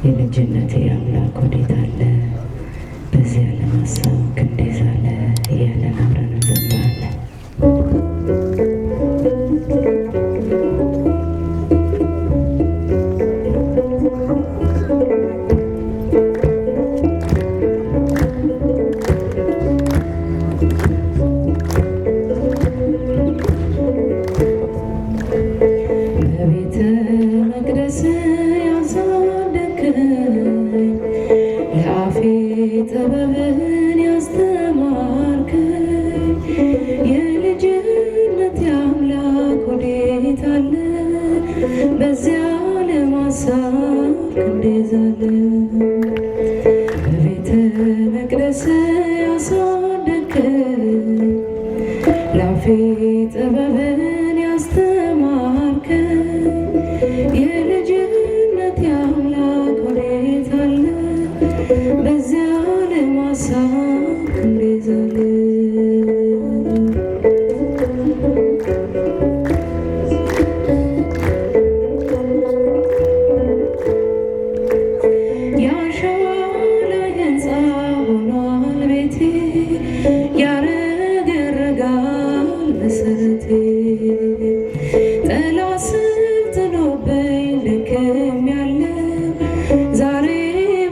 የልጅነቴ አምላክ ወዴት አለ? በዚያ ለማሰብ ክንዴ ዛለ እያለን አብረን እንዘምራለን። ጥበብን ያስተማርከኝ የልጅነት አምላክ ወዴት አለ? በዚያ ለማሳብ ክንዴ ዛለ በቤተ መቅደስ ያሳደግከኝ ለአፌ ጥበብን ያስተማርከኝ የልጅነት አምላክ ወዴት አለ? በዚያ ለማሳብ ክንዴ ዛለ የአሸዋ ላይ ሕንፃ ሆኗል ቤቴ ያረገረጋል መሰረቴ ጠላት ስልጥኖብኝ ደክሜያለሁ ዛሬ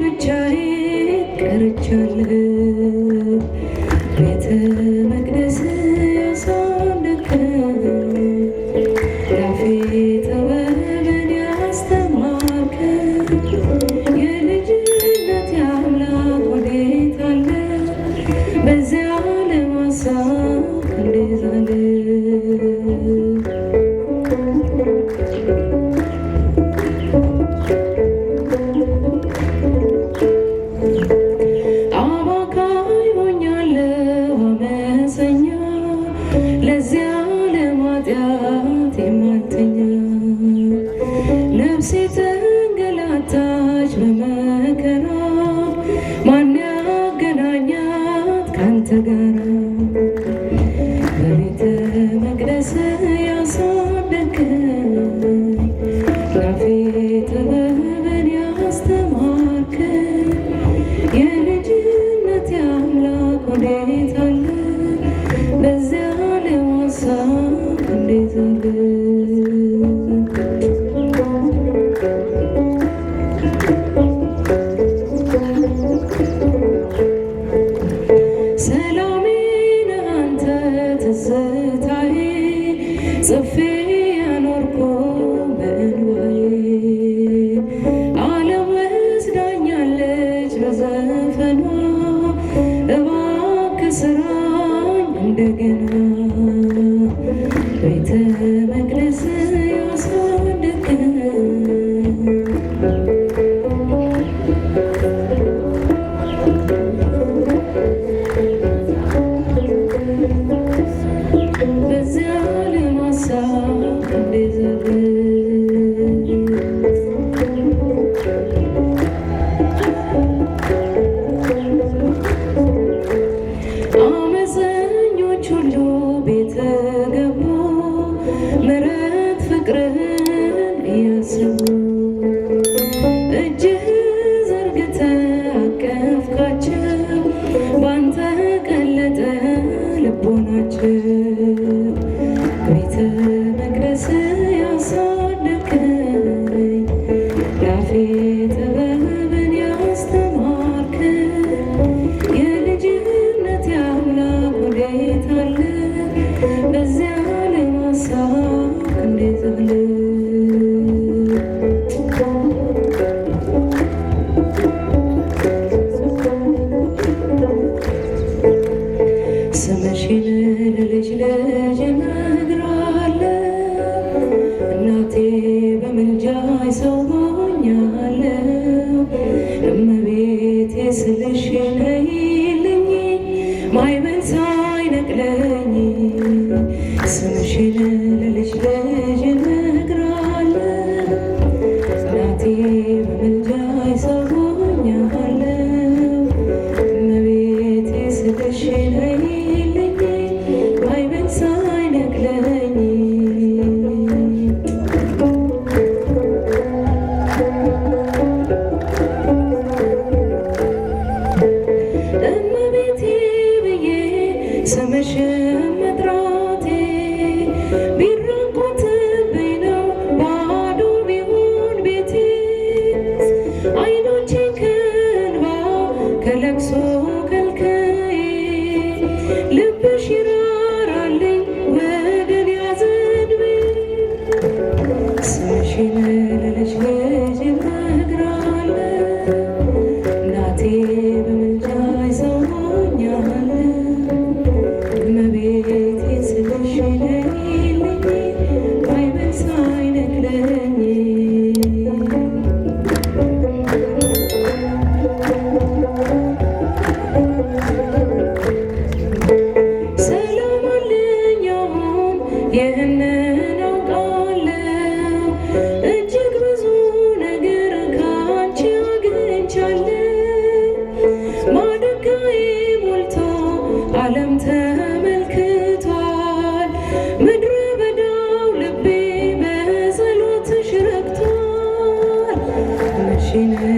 ብቻዬን ቀርቻለሁ ቤተ መቅደስ ያሳደግከኝ ለአፌ ጥበብን ያስተማርከኝ የልጅነት አምላክ ወዴት አለ? በዚያ ለማሳብ ክንዴ ዛለ አባካኝ ሆኛለሁ አመፀኛ ለዚያ ለኃጢአት የማልተኛ ነፍሴ ተንገላታች በመከራ ማን ያገናኛት ካንተ ጋራ በቤተ መቅደስ ያሳደግከኝ ለአፌ ጥበብን ያስተማርከኝ የልጅነት አምላክ ወዴት አለ? በዚያ ለማሳብ ክንዴ ዛለ ሰላሜ ነህ አንተ ትዝታዬ ጽፌ ያኖርኩ በእንባዬ ዓለም ወስዳኛለች በዘፈኗ እባክህ ስራኝ እንደገና ቤተ መቅደስ ያሳደግከኝ በዚያ ለማሳብ ክንዴ ዛለ አመፀኞች ሁሉ ቤተ ገቡ ምሕረት ፍቅርህን እያሰቡ እጅህ ዘርግተህ አቀፍካቸው ባንተ ቀለጠ ልቦናቸው ቤተ መቅደስ ያሳደግከኝ ለአፌ ጥበብን ያስተማርከኝ የልጅነት አምላክ ወዴት አለ? በዚያ ለማሳብ ክንዴ ዛለ ስምሽን ለልጅ ልጅ እነግራለሁ እናቴ በምልጃሽ ሰውኛለሁ እመቤቴ ስልሽ ነይልኝ ማዕበል ሳይነቅለኝ ስምሽን ለልጅ ልጅ እነግራለሁ እናቴ በምልጃሽ ሰውኛለሁ እመቤቴ ስልሽ ነይልኝ ማዕበል ሳይነቅለኝ ነይ